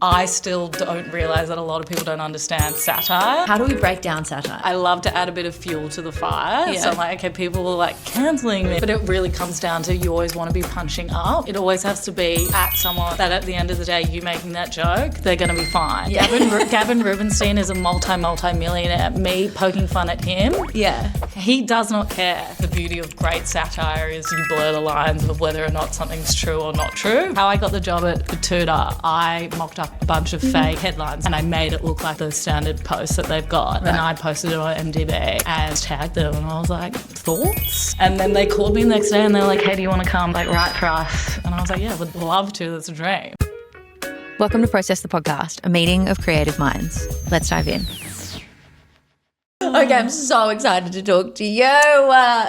I still don't realise that a lot of people don't understand satire. How do we break down satire? I love to add a bit of fuel to the fire. Yeah. So I'm like, okay, people are like cancelling me. But it really comes down to you always want to be punching up. It always has to be at someone that at the end of the day, you making that joke, they're going to be fine. Yeah. Gavin Rubinstein is a multi-millionaire. Me poking fun at him. Yeah. He does not care. The beauty of great satire is you blur the lines of whether or not something's true or not true. How I got the job at Betoota, I mocked up a bunch of fake headlines and I made it look like the standard posts that they've got. Right. And I posted it on MDB and tagged them and I was like, thoughts? And then they called me the next day and they were like, hey, do you want to come write for us? And I was like, yeah, would love to. That's a dream. Welcome to Process the Podcast, a meeting of creative minds. Let's dive in. Okay, I'm so excited to talk to you.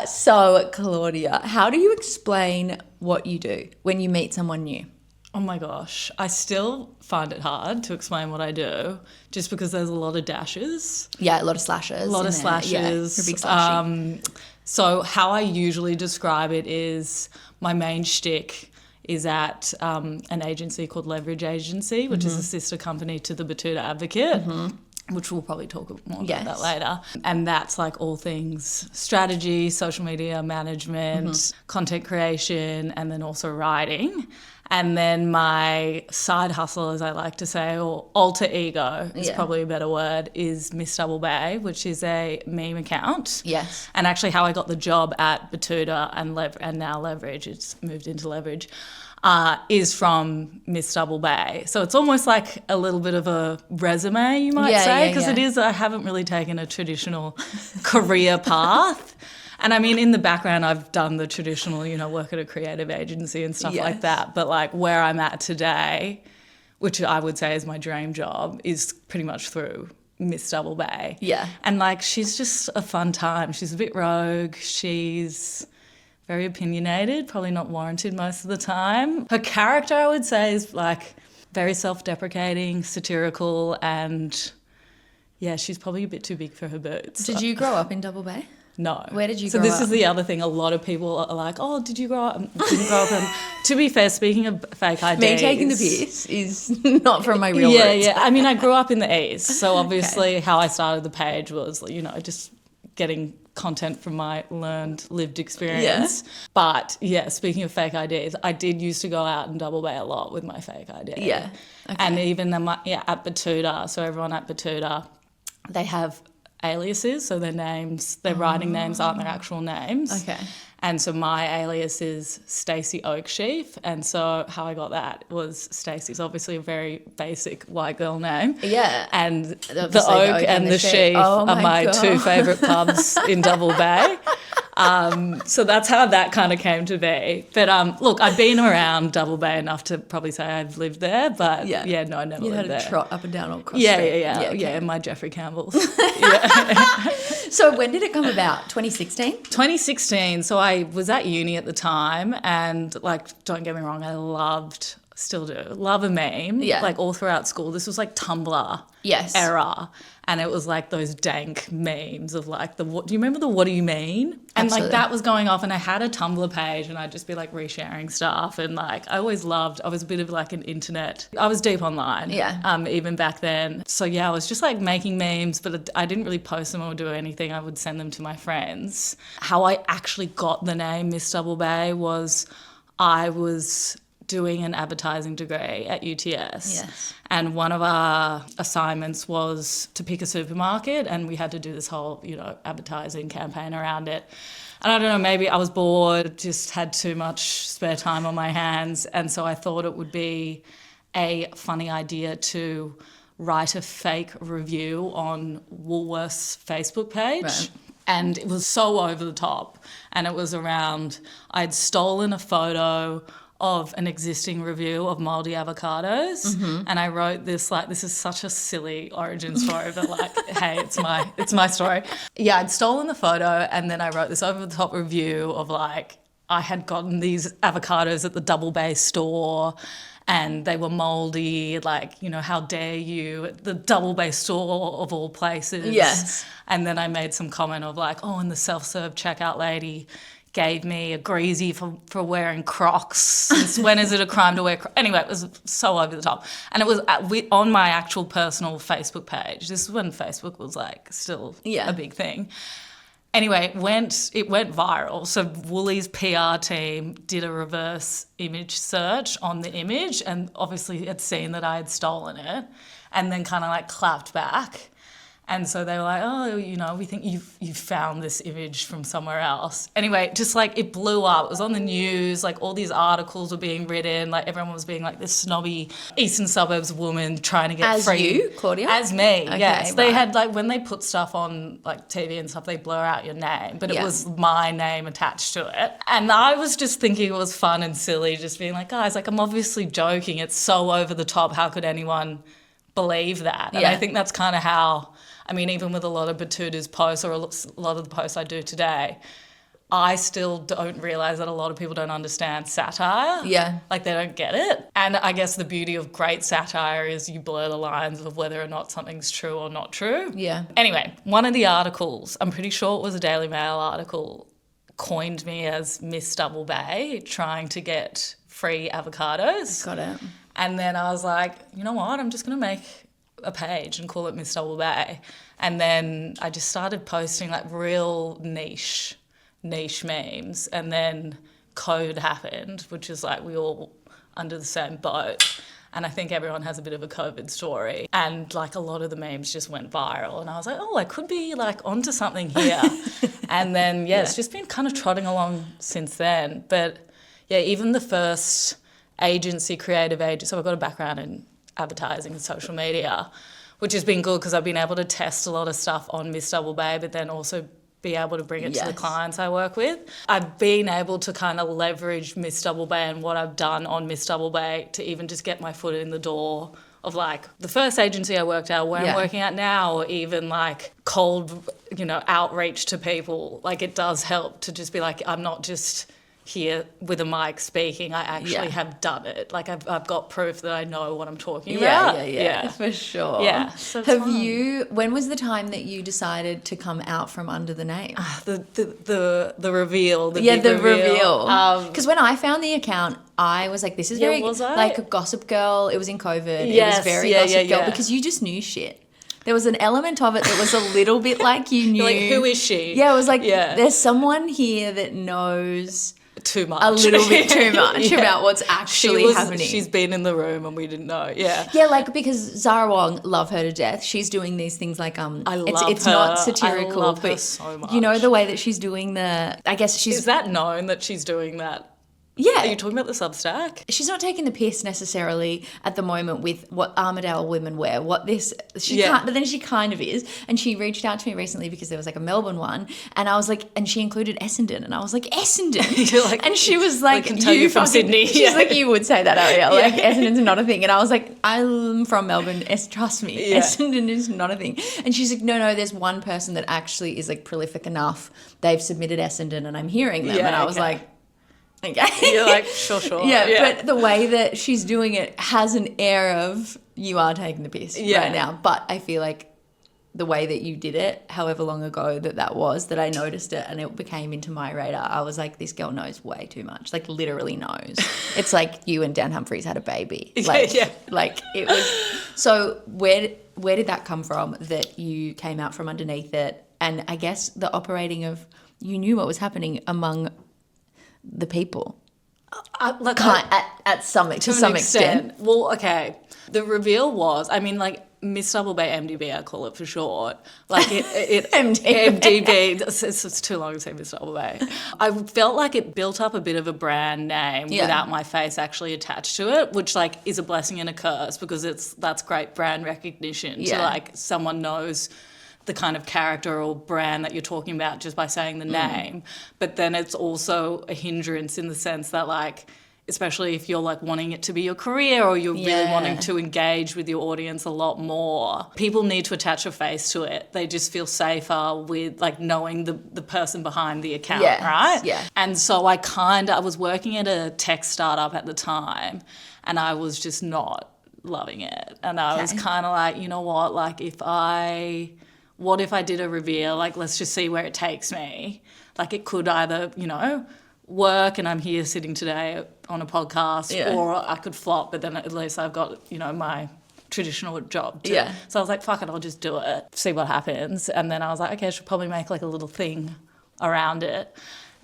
So, Claudia, how do you explain what you do when you meet someone new? Oh my gosh, I still find it hard to explain what I do just because there's a lot of dashes. Yeah, a lot of slashes. A lot of slashes. Yeah, you're a big slashy. So how I usually describe it is my main shtick is at an agency called Leverage Agency, which is a sister company to the Betoota Advocate. Which we'll probably talk more about that later. And that's like all things strategy, social media management, content creation, and then also writing. And then my side hustle, as I like to say, or alter ego is probably a better word, is Miss Double Bay, which is a meme account. Yes. And actually how I got the job at Betoota and now Leverage, it's moved into Leverage, is from Miss Double Bay. So it's almost like a little bit of a resume, you might say, because it is, I haven't really taken a traditional career path. And I mean, in the background, I've done the traditional, work at a creative agency and stuff like that. But like where I'm at today, which I would say is my dream job, is pretty much through Miss Double Bay. Yeah. And like, she's just a fun time. She's a bit rogue. She's very opinionated, probably not warranted most of the time. Her character, I would say, is like very self-deprecating, satirical, and yeah, she's probably a bit too big for her boots. Did you grow up in Double Bay? No. Where did you grow up? So this up? is the other thing. A lot of people are like, oh, did you grow up? Didn't grow up in... To be fair, speaking of fake IDs... Me taking the piss is not from my real roots. Yeah. I mean, I grew up in the East. So obviously how I started the page was, just getting content from my lived experience. Yeah. But yeah, speaking of fake IDs, I did used to go out in Double Bay a lot with my fake ID. Yeah. Okay. And even at Betoota, so everyone at Betoota, they have aliases, so their names, their writing names aren't their actual names. Okay. And so my alias is Stacey Oaksheaf, and so how I got that was Stacey's obviously a very basic white girl name. Yeah. And the oak and the sheaf are my two favourite pubs in Double Bay. So that's how that kind of came to be. But look, I've been around Double Bay enough to probably say I've lived there, but no, I never lived there. You had a trot up and down all across Yeah, okay. my Jeffrey Campbell's. So when did it come about? 2016? 2016. So I was at uni at the time and don't get me wrong, I still do love a meme. Yeah. Like all throughout school. This was like Tumblr era. And it was like those dank memes of like do you remember the what do you mean? And Absolutely. like that was going off and I had a Tumblr page and I'd just be like resharing stuff and like I was a bit of like an internet. I was deep online. Yeah. Even back then. So yeah, I was just like making memes, but I didn't really post them or do anything. I would send them to my friends. How I actually got the name Miss Double Bay was I was doing an advertising degree at UTS. Yes. And one of our assignments was to pick a supermarket and we had to do this whole, advertising campaign around it. And I don't know, maybe I was bored, just had too much spare time on my hands. And so I thought it would be a funny idea to write a fake review on Woolworths' Facebook page. Right. And it was so over the top. And it was around, I'd stolen a photo of an existing review of mouldy avocados. And I wrote this, this is such a silly origin story, but hey, it's my story. Yeah, I'd stolen the photo and then I wrote this over the top review of I had gotten these avocados at the Double Bay store and they were mouldy, how dare you, at the Double Bay store of all places. Yes. And then I made some comment of and the self-serve checkout lady gave me a greasy for wearing Crocs. Since when is it a crime to wear Crocs? Anyway, it was so over the top. And it was on my actual personal Facebook page. This is when Facebook was like still a big thing. Anyway, it went viral. So Woolies' PR team did a reverse image search on the image and obviously had seen that I had stolen it and then kind of like clapped back. And so they were like, oh, you know, we think you've found this image from somewhere else. Anyway, just like it blew up. It was on the news. Like all these articles were being written. Like everyone was being like this snobby Eastern Suburbs woman trying to get free. As you, Claudia? As me, okay, yes. Right. They had like when they put stuff on like TV and stuff, they blur out your name. But it was my name attached to it. And I was just thinking it was fun and silly, just being like, guys, like I'm obviously joking. It's so over the top. How could anyone believe that? And I think that's kind of how... I mean, even with a lot of Betoota's posts or a lot of the posts I do today, I still don't realise that a lot of people don't understand satire. Yeah. Like they don't get it. And I guess the beauty of great satire is you blur the lines of whether or not something's true or not true. Yeah. Anyway, one of the articles, I'm pretty sure it was a Daily Mail article, coined me as Miss Double Bay trying to get free avocados. Got it. And then I was like, you know what, I'm just going to make a page and call it Miss Double Bay. And then I just started posting like real niche memes. And then COVID happened, which is like we all under the same boat. And I think everyone has a bit of a COVID story. And like a lot of the memes just went viral. And I was like, oh, I could be like onto something here. And then, it's just been kind of trotting along since then. But yeah, even the first creative agency, so I've got a background in advertising and social media, which has been good because I've been able to test a lot of stuff on Miss Double Bay, but then also be able to bring it to the clients I work with. I've been able to kind of leverage Miss Double Bay and what I've done on Miss Double Bay to even just get my foot in the door of like the first agency I worked at, where I'm working at now, or even like cold, outreach to people. Like it does help to just be like, I'm not just here with a mic speaking, I actually have done it. Like I've got proof that I know what I'm talking about. Yeah, for sure. Yeah. So when was the time that you decided to come out from under the name? The reveal, the big reveal. Because when I found the account, I was like, this is very like a Gossip Girl. It was in COVID. Yes, it was very Gossip Girl because you just knew shit. There was an element of it that was a little bit like you knew. Like, who is she? Yeah, it was like, there's someone here that knows too much. A little bit too much about what's actually happening. She's been in the room and we didn't know. Yeah. Yeah, like because Zara Wong, love her to death. She's doing these things like I love it's her. not satirical, I love her but so much. you know the way that she's doing Is that known that she's doing that? Yeah. Are you talking about the Substack? She's not taking the piss necessarily at the moment with what Armidale women wear, can't, but then she kind of is. And she reached out to me recently because there was like a Melbourne one, and I was like, and she included Essendon, and I was like, Essendon? You're like, and she was like, I can tell you from Sydney. She's like, you would say that, Ariel. Like, Essendon's not a thing. And I was like, I'm from Melbourne. Trust me, Essendon is not a thing. And she's like, no, there's one person that actually is like prolific enough. They've submitted Essendon, and I'm hearing them. And I was like, okay. You're like, sure. Yeah, but the way that she's doing it has an air of you are taking the piss right now. But I feel like the way that you did it, however long ago that was, that I noticed it and it became into my radar, I was like, this girl knows way too much. Like literally knows. It's like you and Dan Humphries had a baby. Like it was. So where did that come from that you came out from underneath it? And I guess the operating of, you knew what was happening among the people to some extent. Well, okay. The reveal was, I mean, like Miss Double Bay MDB, I call it for short. Like it MDB. It's too long to say Miss Double Bay. I felt like it built up a bit of a brand name without my face actually attached to it, which like is a blessing and a curse because that's great brand recognition to like someone knows the kind of character or brand that you're talking about just by saying the name. But then it's also a hindrance in the sense that like, especially if you're like wanting it to be your career or you're really wanting to engage with your audience a lot more, people need to attach a face to it. They just feel safer with like knowing the person behind the account, right? Yeah. And so I was working at a tech startup at the time and I was just not loving it. And I was kind of like, you know what, like if I what if I did a reveal? Like, let's just see where it takes me. Like, it could either, you know, work and I'm here sitting today on a podcast, or I could flop, but then at least I've got, you know, my traditional job too. Yeah. So I was like, fuck it, I'll just do it, see what happens. And then I was like, okay, I should probably make like a little thing around it.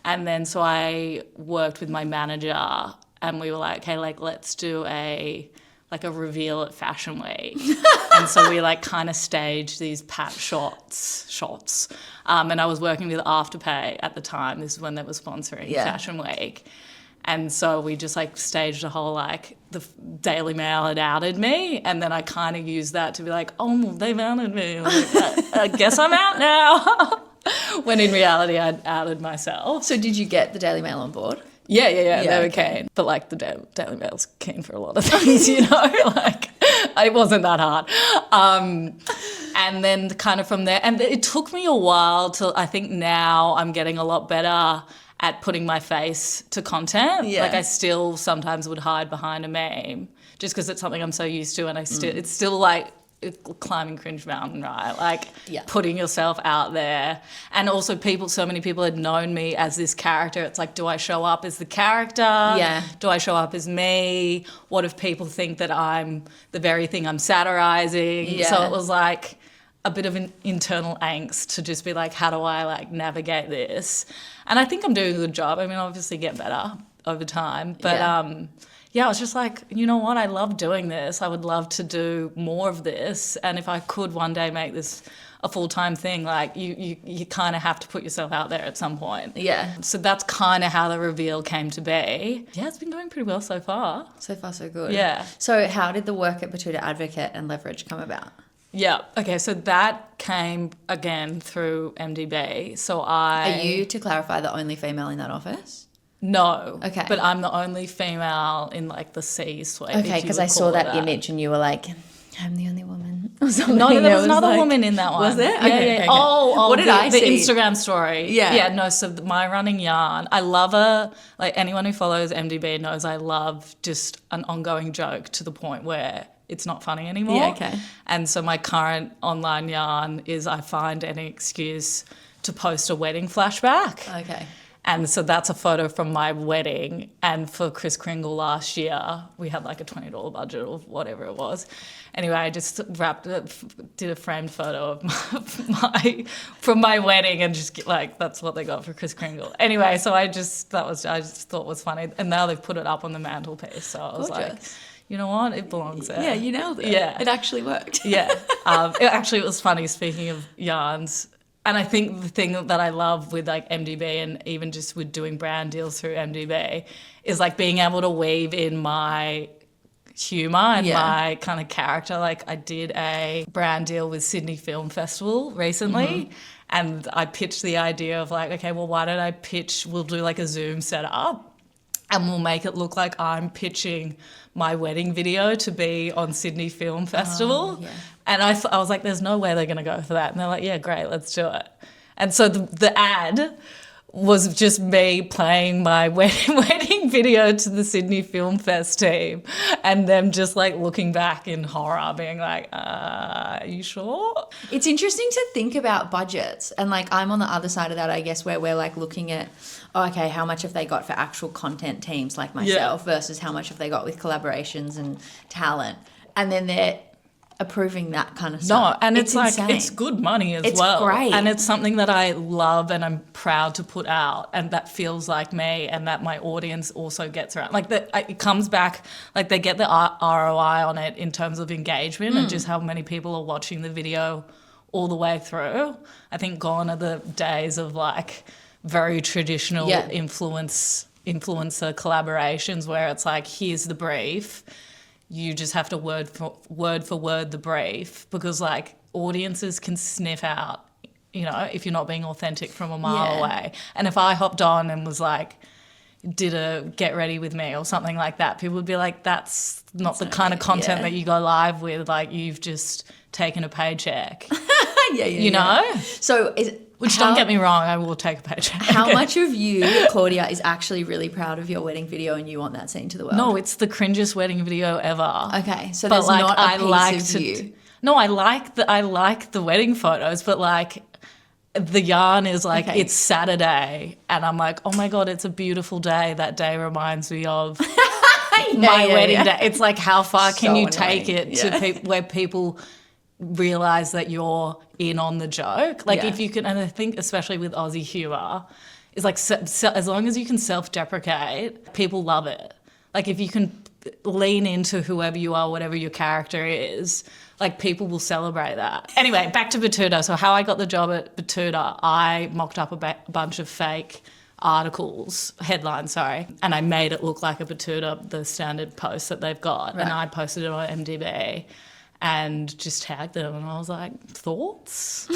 And then so I worked with my manager and we were like, okay, like let's do a reveal at Fashion Week. And so we like kind of staged these pat shots. And I was working with Afterpay at the time. This is when they were sponsoring Fashion Week. And so we just like staged a whole like the Daily Mail had outed me, and then I kind of used that to be like, oh, they've outed me. Like, I guess I'm out now. When in reality, I'd outed myself. So did you get the Daily Mail on board? Yeah, they were keen. But like the Daily Mail's keen for a lot of things, you know, like it wasn't that hard. And then kind of from there, and it took me a while till I think now I'm getting a lot better at putting my face to content. Yeah. Like I still sometimes would hide behind a meme just because it's something I'm so used to, and it's still like climbing Cringe Mountain, right? Like putting yourself out there. And also so many people had known me as this character. It's like, do I show up as the character? Yeah. Do I show up as me? What if people think that I'm the very thing I'm satirizing? Yeah. So it was like a bit of an internal angst to just be like, how do I like navigate this? And I think I'm doing a good job. I mean, obviously get better over time. But I was just like, you know what? I love doing this. I would love to do more of this. And if I could one day make this a full-time thing, like you kind of have to put yourself out there at some point. Yeah. So that's kind of how the reveal came to be. Yeah, it's been going pretty well so far. So far, so good. Yeah. So how did the work at Betoota Advocate and Leverage come about? Yeah. Okay. So that came again through MDB. So Are you, to clarify, the only female in that office? No. Okay. But I'm the only female in like the C-suite. Okay, because I saw that image and you were like, I'm the only woman or something. No, there was another woman in that one. Was there? Yeah, Okay, yeah. okay. Oh, what did I see? The Instagram story. Yeah. Yeah, no, so my running yarn, I love like anyone who follows MDB knows I love just an ongoing joke to the point where it's not funny anymore. Yeah, okay. And so my current online yarn is I find any excuse to post a wedding flashback. Okay. And so that's a photo from my wedding. And for Kris Kringle last year, we had like a $20 budget or whatever it was. Anyway, I just did a framed photo of from my wedding and just like, that's what they got for Kris Kringle. Anyway, so I just thought it was funny. And now they've put it up on the mantelpiece. So I was like, you know what? It belongs there. Yeah, you nailed it. Yeah. It actually worked. Yeah. It was funny, speaking of yarns. And I think the thing that I love with like MDB and even just with doing brand deals through MDB is like being able to weave in my humour and my kind of character. Like I did a brand deal with Sydney Film Festival recently and I pitched the idea of like, okay, well, why don't I we'll do like a Zoom setup and we'll make it look like I'm pitching my wedding video to be on Sydney Film Festival. And I was like, there's no way they're going to go for that. And they're like, yeah, great, let's do it. And so the ad was just me playing my wedding video to the Sydney Film Fest team and them just like looking back in horror being like, are you sure? It's interesting to think about budgets, and like I'm on the other side of that, I guess, where we're like looking at, okay, how much have they got for actual content teams like myself versus how much have they got with collaborations and talent, and then they're approving that kind of stuff. No, and it's like, insane. it's good money as It's well. great. And it's something that I love and I'm proud to put out and that feels like me and that my audience also gets around. Like it comes back, like they get the ROI on it in terms of engagement and just how many people are watching the video all the way through. I think gone are the days of like very traditional influencer collaborations where it's like, here's the brief. You just have to word for word the brief because like audiences can sniff out, you know, if you're not being authentic from a mile away. And if I hopped on and was like, did a get ready with me or something like that, people would be like, that's not the kind of content that you go live with. Like you've just taken a paycheck. You know? So don't get me wrong, I will take a paycheck. How much of you, Claudia, is actually really proud of your wedding video and you want that seen to the world? No, it's the cringest wedding video ever. Okay, so But there's like, not a piece of you. No, I like the wedding photos, but like the yarn is like, it's Saturday and I'm like, oh my God, it's a beautiful day. That day reminds me of my wedding day. It's like, how far can you take it to where people realize that you're in on the joke? Like if you can, and I think especially with Aussie humour, it's like as long as you can self-deprecate, people love it. Like if you can lean into whoever you are, whatever your character is, like people will celebrate that. Anyway, back to Betoota. So how I got the job at Betoota, I mocked up a bunch of fake headlines, and I made it look like a Betoota, the standard post that they've got. Right. And I posted it on MDB and just tagged them and I was like, thoughts?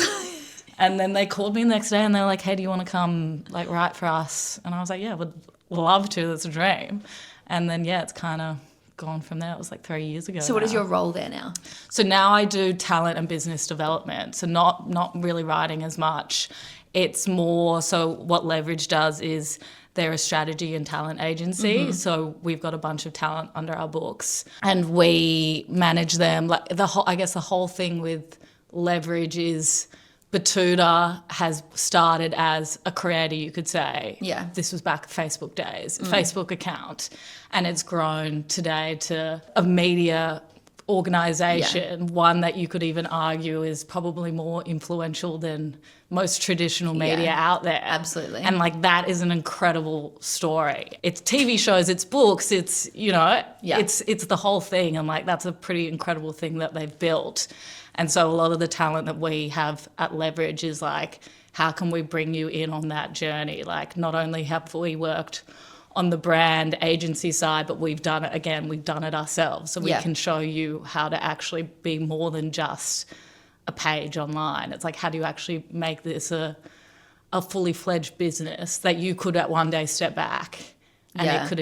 And then they called me the next day and they were like, hey, do you want to come like write for us? And I was like, yeah, would love to, that's a dream. And then, it's kind of gone from there. It was like 3 years ago. So what is your role there now? So now I do talent and business development. So not really writing as much. It's more, so what Leverage does is they're a strategy and talent agency. Mm-hmm. So we've got a bunch of talent under our books and we manage them. Like the whole thing with Leverage is Betoota has started as a creator, you could say. Yeah. This was back Facebook days, Facebook account. And it's grown today to a media organisation, one that you could even argue is probably more influential than most traditional media out there. Absolutely. And like that is an incredible story. It's TV shows, it's books, it's, it's the whole thing. And like that's a pretty incredible thing that they've built. And so a lot of the talent that we have at Leverage is like, how can we bring you in on that journey? Like not only have we worked on the brand agency side, but we've done it ourselves. So we can show you how to actually be more than just a page online. It's like, how do you actually make this a fully fledged business that you could at one day step back and it could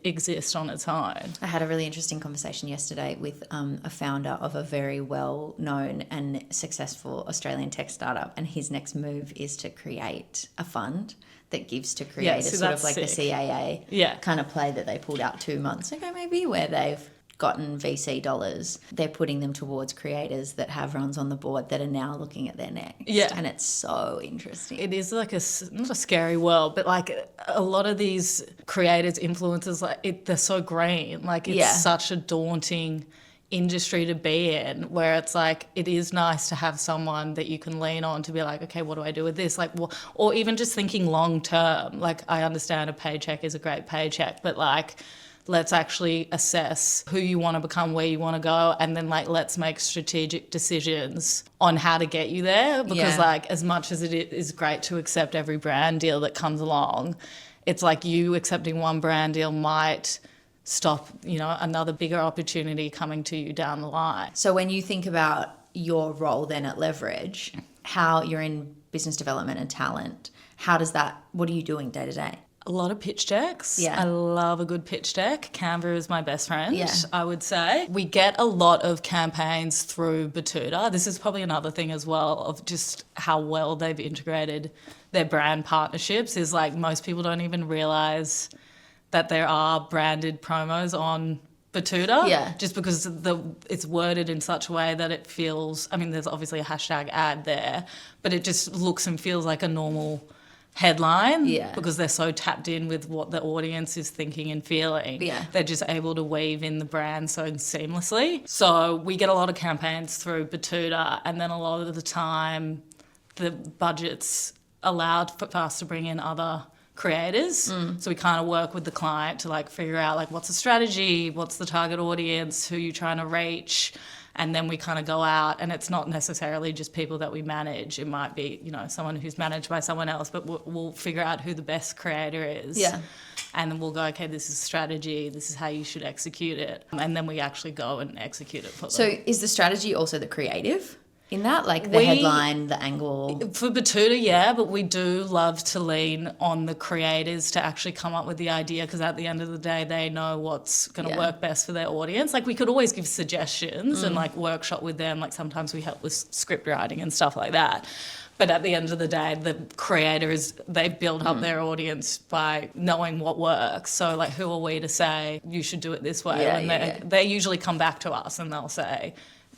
exist on its own. I had a really interesting conversation yesterday with a founder of a very well-known and successful Australian tech startup, and his next move is to create a fund that gives to creators, sort of like sick. The CAA kind of play that they pulled out 2 months ago maybe, where they've gotten VC dollars. They're putting them towards creators that have runs on the board that are now looking at their next. Yeah. And it's so interesting. It is like not a scary world, but like a lot of these creators, influencers, like they're so green. Like it's such a daunting industry to be in, where it's like it is nice to have someone that you can lean on to be like, okay, what do I do with this? Like, or even just thinking long term. Like I understand a paycheck is a great paycheck, but like let's actually assess who you want to become, where you want to go, and then like let's make strategic decisions on how to get you there. Because like as much as it is great to accept every brand deal that comes along, it's like you accepting one brand deal might stop, another bigger opportunity coming to you down the line. So when you think about your role then at Leverage, how you're in business development and talent, what are you doing day to day? A lot of pitch decks. Yeah. I love a good pitch deck. Canva is my best friend, I would say. We get a lot of campaigns through Betoota. This is probably another thing as well of just how well they've integrated their brand partnerships, is like most people don't even realise that there are branded promos on Betoota. Yeah. Just because it's worded in such a way that it feels, there's obviously a hashtag ad there, but it just looks and feels like a normal headline because they're so tapped in with what the audience is thinking and feeling. Yeah. They're just able to weave in the brand so seamlessly. So we get a lot of campaigns through Betoota, and then a lot of the time the budget's allowed for us to bring in other creators. So we kind of work with the client to like figure out like what's the strategy, what's the target audience, who you're trying to reach. And then we kind of go out, and it's not necessarily just people that we manage. It might be, someone who's managed by someone else, but we'll figure out who the best creator is. Yeah. And then we'll go, okay, this is strategy. This is how you should execute it. And then we actually go and execute it for them. So is the strategy also the creative in that? Like the headline, the angle? For Betoota, but we do love to lean on the creators to actually come up with the idea, because at the end of the day, they know what's going to work best for their audience. Like we could always give suggestions and like workshop with them. Like sometimes we help with script writing and stuff like that. But at the end of the day, the creators, they build up their audience by knowing what works. So like who are we to say you should do it this way? They usually come back to us and they'll say,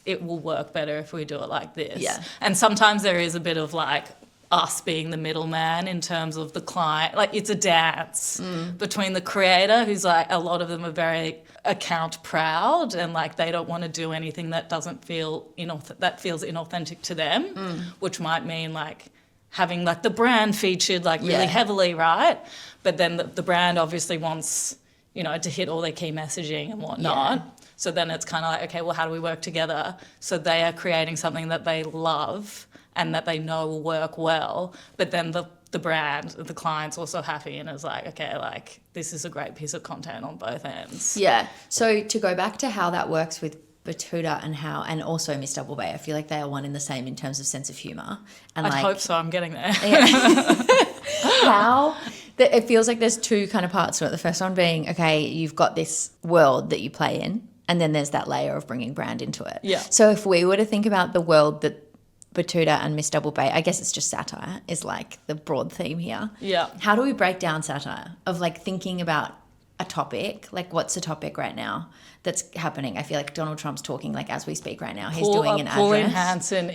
it will work better if we do it like this. Yeah. And sometimes there is a bit of like us being the middleman in terms of the client. Like it's a dance between the creator, who's like, a lot of them are very account proud and like they don't want to do anything that doesn't feel that feels inauthentic to them, which might mean like having like the brand featured like really heavily, right? But then the brand obviously wants, to hit all their key messaging and whatnot. Yeah. So then it's kind of like, okay, well, how do we work together? So they are creating something that they love and that they know will work well, but then the brand, the client's also happy and is like, okay, like this is a great piece of content on both ends. Yeah. So to go back to how that works with Betoota and also Miss Double Bay, I feel like they are one and the same in terms of sense of humour. And I hope so. I'm getting there. It feels like there's two kind of parts to it. The first one being, okay, you've got this world that you play in, and then there's that layer of bringing brand into it. Yeah. So if we were to think about the world that Betoota and Miss Double Bay, I guess it's just satire is like the broad theme here. Yeah. How do we break down satire of like thinking about a topic? Like what's the topic right now that's happening? I feel like Donald Trump's talking like as we speak right now. He's doing an address. Pauline Hanson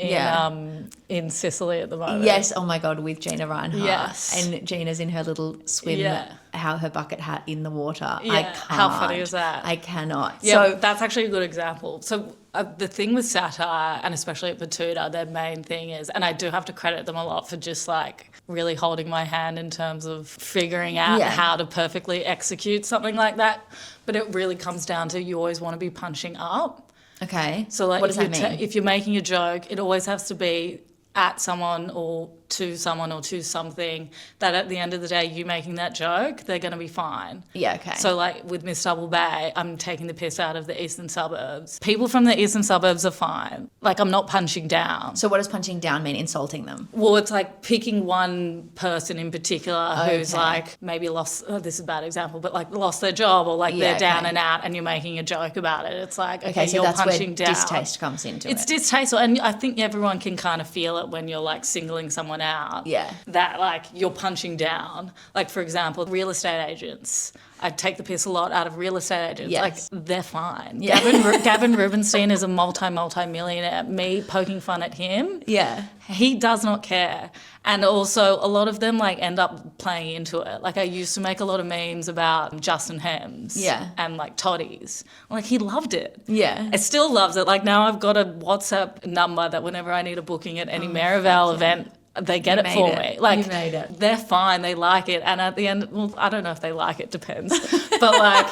in Sicily at the moment. Yes. Oh my God, with Gina Reinhardt. Yes. And Gina's in her little swim, how her bucket hat in the water. Yeah. I can't. How funny is that? I cannot. Yeah, So that's actually a good example. So the thing with satire, and especially at Betoota, their main thing is, and I do have to credit them a lot for just like really holding my hand in terms of figuring out how to perfectly execute something like that. But it really comes down to you always want to be punching up. okay. So like, what does that mean? If you're making a joke, it always has to be at someone or to something that at the end of the day, you making that joke, they're going to be fine. Yeah, okay. So like with Miss Double Bay, I'm taking the piss out of the eastern suburbs. People from the eastern suburbs are fine. Like I'm not punching down. So what does punching down mean? Insulting them? Well, it's like picking one person in particular who's like maybe lost, this is a bad example, but like lost their job or like they're down and out and you're making a joke about it. It's like, okay, so you're that's punching where down. distaste comes into It's it. distasteful, and I think everyone can kind of feel it when you're like singling someone out. Yeah. That like you're punching down. Like for example, real estate agents. I take the piss a lot out of real estate agents. Yes. Like they're fine. Yeah. Gavin Rubenstein is a multi-millionaire. Me poking fun at him. Yeah. He does not care. And also a lot of them like end up playing into it. Like I used to make a lot of memes about Justin Hems and like Toddies. Like he loved it. Yeah. I still loves it. Like now I've got a WhatsApp number that whenever I need a booking at any Maryvale event, they get it for me. Like you made it. They're fine. They like it. And at the end, well, I don't know if they like it. Depends. But like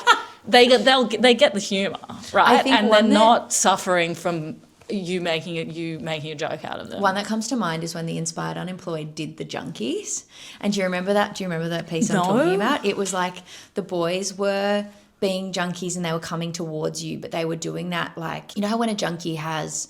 they get the humour, right? And they're not suffering from you making a joke out of them. One that comes to mind is when the Inspired Unemployed did the Junkies. And do you remember that? Do you remember that piece I'm talking about? It was like the boys were being junkies and they were coming towards you, but they were doing that like, you know how when a junkie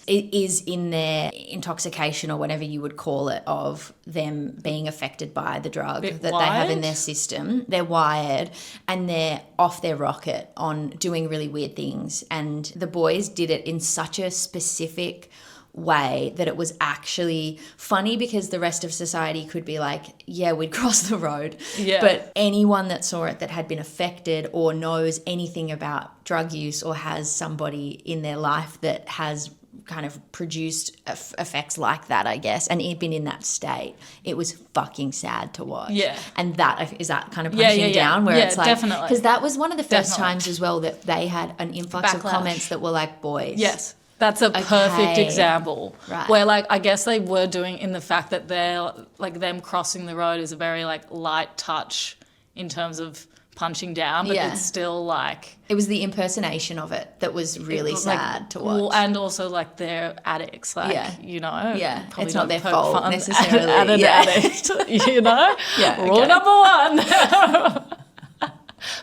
is in their intoxication or whatever you would call it of them being affected by the drug that they have in their system, they're wired and they're off their rocket on doing really weird things. And the boys did it in such a specific way that it was actually funny because the rest of society could be like, yeah, we'd cross the road. Yeah. But anyone that saw it that had been affected or knows anything about drug use or has somebody in their life that has kind of produced effects like that, I guess, and been in that state, it was fucking sad to watch. Yeah. And is that kind of punching down where it's like, definitely. because that was one of the first times as well that they had an influx of Backlash. comments that were like, boys. Yes. That's a perfect example. Right. Where like I guess they were doing in the fact that they're like them crossing the road is a very like light touch in terms of punching down, but it's still like it was the impersonation of it that was really sad to watch. Well, and also like they're addicts, like it's not their fault necessarily. At an addict, Rule number 1.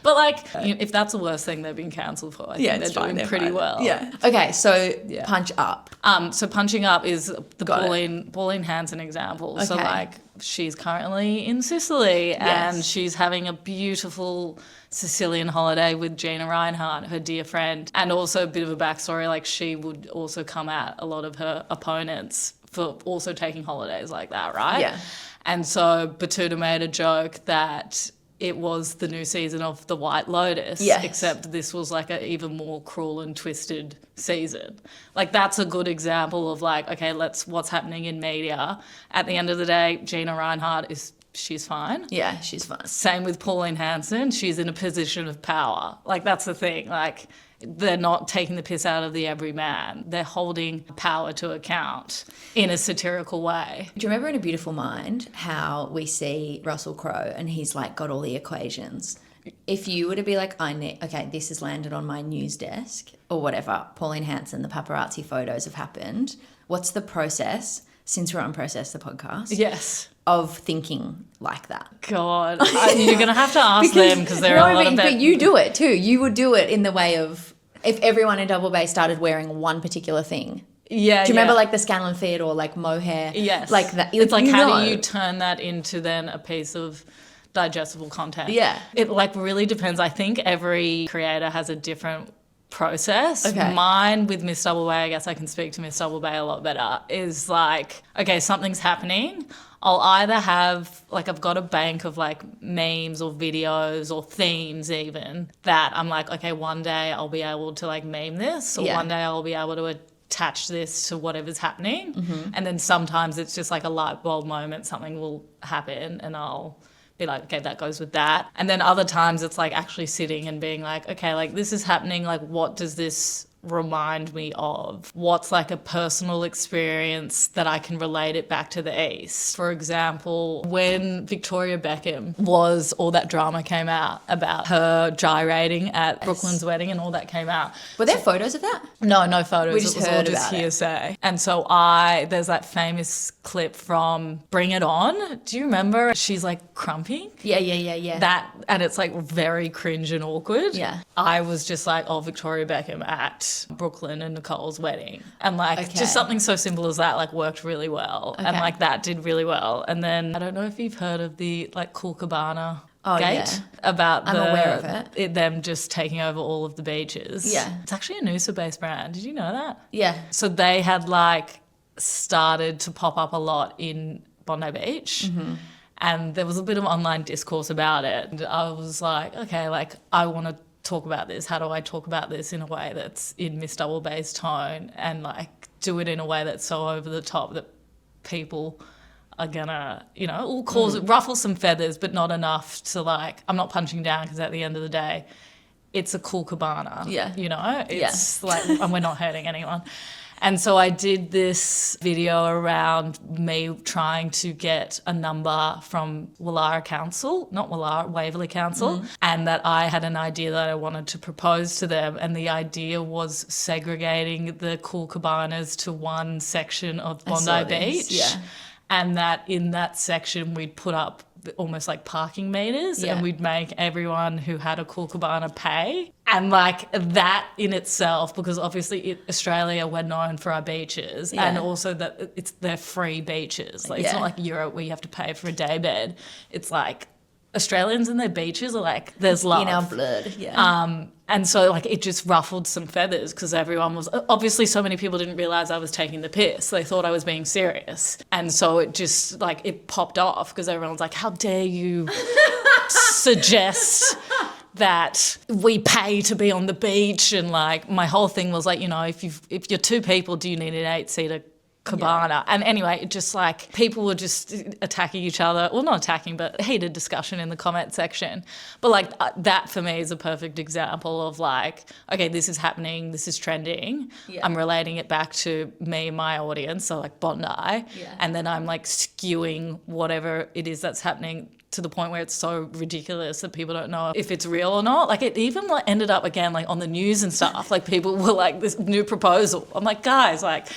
But like, if that's the worst thing they've been cancelled for, I think they're doing pretty well. Yeah. Okay, so punch up. So punching up is the Pauline Hanson example. Okay. So like, she's currently in Sicily and she's having a beautiful Sicilian holiday with Gina Reinhardt, her dear friend. And also a bit of a backstory, like she would also come at a lot of her opponents for also taking holidays like that, right? Yeah. And so Betoota made a joke that it was the new season of The White Lotus, Yes. except this was like an even more cruel and twisted season. Like, that's a good example of like, okay, what's happening in media. At the end of the day, Gina Reinhardt she's fine. Yeah, she's fine. Same with Pauline Hanson. She's in a position of power. Like, that's the thing. Like, they're not taking the piss out of the everyman. They're holding power to account in a satirical way. Do you remember in A Beautiful Mind how we see Russell Crowe and he's like got all the equations? If you were to be like, okay, this has landed on my news desk or whatever, Pauline Hanson, the paparazzi photos have happened. What's the process, since we're on Process the Podcast? Yes. Of thinking like that. God, you're going to have to ask them because there are a lot of them. But you do it too. You would do it in the way of if everyone in Double Bay started wearing one particular thing. Yeah. Do you remember like the Scanlon Theodore, like mohair? Yes. Like that. It's like, how do you turn that into then a piece of digestible content? Yeah. It like really depends. I think every creator has a different process. Okay. Mine with Miss Double Bay, I guess I can speak to Miss Double Bay a lot better, is like, okay, something's happening. I'll either have, like, I've got a bank of, like, memes or videos or themes even that I'm like, okay, one day I'll be able to, like, meme this or one day I'll be able to attach this to whatever's happening. Mm-hmm. And then sometimes it's just, like, a light bulb moment. Something will happen and I'll be like, okay, that goes with that. And then other times it's, like, actually sitting and being like, okay, like, this is happening. Like, what does this remind me of? What's like a personal experience that I can relate it back to the East? For example, when Victoria Beckham all that drama came out about her gyrating at Brooklyn's wedding and all that came out. Were there photos of that? No photos. We just heard about it. Hearsay. And so there's that famous clip from Bring It On. Do you remember? She's like crumping. Yeah. That, and it's like very cringe and awkward. Yeah. I was just like, oh, Victoria Beckham at Brooklyn and Nicole's wedding. And like just something so simple as that like worked really well. And like that did really well. And then I don't know if you've heard of the like Cool Cabana gate about I'm aware of it. Them just taking over all of the beaches. Yeah. It's actually a Noosa-based brand. Did you know that? Yeah. So they had like started to pop up a lot in Bondi Beach. Mm-hmm. And there was a bit of online discourse about it. And I was like, okay, like I want to talk about this. How do I talk about this in a way that's in Miss Double Bay's tone and like do it in a way that's so over the top that people are gonna, you know, will cause ruffle some feathers, but not enough to like, I'm not punching down because at the end of the day, it's a cool cabana. Yeah. You know, it's like, and we're not hurting anyone. And so I did this video around me trying to get a number from Waverley Council, and that I had an idea that I wanted to propose to them. And the idea was segregating the cool cabanas to one section of Bondi Beach. Yeah. And that in that section we'd put up almost like parking meters and we'd make everyone who had a cool cabana pay. And like that in itself, because obviously Australia, we're known for our beaches and also that they're free beaches. Like it's not like Europe where you have to pay for a day bed. It's like Australians and their beaches are like, there's love. In our blood, yeah. And so like it just ruffled some feathers because everyone was, obviously so many people didn't realise I was taking the piss. They thought I was being serious. And so it just like, it popped off because everyone's like, how dare you suggest that we pay to be on the beach? And like my whole thing was like, you know, if you're two people, do you need an 8-seater cabana? Yeah. And anyway, it just like people were just attacking each other. Well, not attacking, but heated discussion in the comment section. But like that for me is a perfect example of like, okay, this is happening, this is trending. Yeah. I'm relating it back to me, my audience, so like Bondi. Yeah. And then I'm like skewing whatever it is that's happening to the point where it's so ridiculous that people don't know if it's real or not. Like it even like ended up again like on the news and stuff. Like people were like, this new proposal. I'm like, guys, like,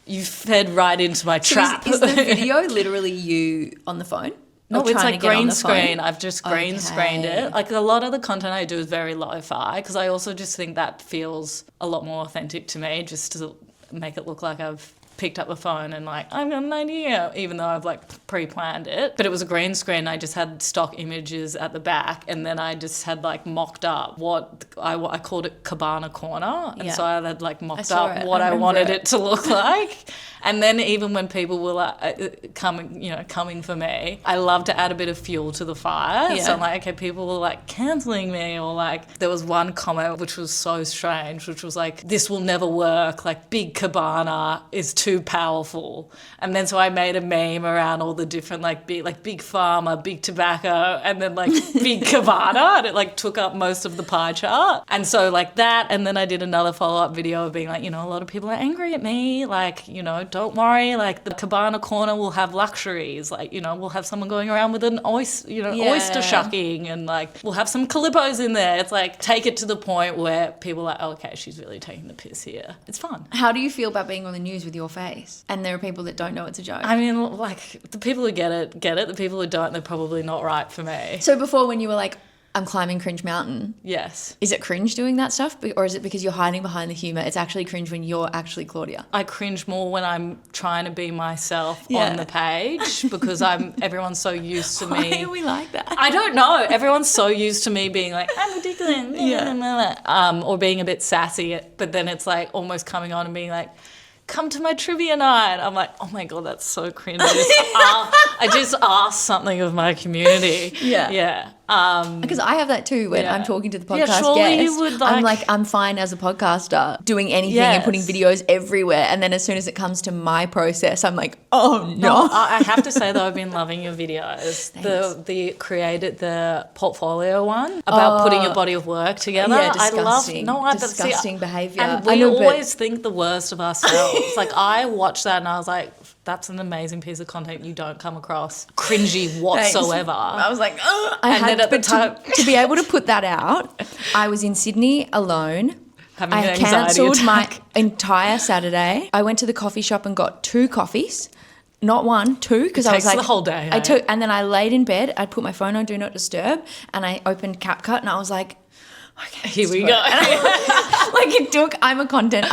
you fed right into my trap. Is the video literally you on the phone? No, it's like green screen. I've just green screened it. Like a lot of the content I do is very lo-fi because I also just think that feels a lot more authentic to me, just to make it look like I've picked up the phone and like, I've got an idea, even though I've like pre-planned it. But it was a green screen. I just had stock images at the back and then I just had like mocked up what I called it Cabana Corner. And so I had like mocked up what I wanted it to look like. And then even when people were like coming for me, I love to add a bit of fuel to the fire. So I'm like, okay, people were like cancelling me, or like there was one comment which was so strange, which was like, this will never work, like big cabana is too powerful. And then so I made a meme around all the different like big pharma, big tobacco, and then like big cabana, and it like took up most of the pie chart. And so like that, and then I did another follow-up video of being like, a lot of people are angry at me, like, don't worry, like the cabana corner will have luxuries, like, we'll have someone going around with an oyster shucking, and like we'll have some calippos in there. It's like, take it to the point where people are like, oh, okay, she's really taking the piss here. It's fun. How do you feel about being on the news with your face? And there are people that don't know it's a joke. I mean, like, the people who get it. The people who don't, they're probably not right for me. So before, when you were like, I'm climbing Cringe Mountain. Yes. Is it cringe doing that stuff? Or is it because you're hiding behind the humour? It's actually cringe when you're actually Claudia. I cringe more when I'm trying to be myself on the page, because everyone's so used to me. Why are we like that? I don't know. Everyone's so used to me being like, I'm ridiculous. Or being a bit sassy. But then it's like almost coming on and being like, come to my trivia night. I'm like, oh my God, that's so cringe. I just asked something of my community. Yeah. Because I have that too when I'm talking to the podcast surely guest. You would I'm fine as a podcaster doing anything and putting videos everywhere. And then as soon as it comes to my process, I'm like, oh no. I have to say though, I've been loving your videos. The portfolio one about putting your body of work together. Yeah, disgusting. Disgusting behaviour. And we always think the worst of ourselves. Like I watched that and I was like, that's an amazing piece of content you don't come across cringy whatsoever. I was like, to be able to put that out, I was in Sydney alone. I cancelled my entire Saturday. I went to the coffee shop and got 2 coffees. Not 1, 2, because I was like, the whole day. And then I laid in bed. I'd put my phone on Do Not Disturb, and I opened CapCut, and I was like, okay, here we go. I'm a content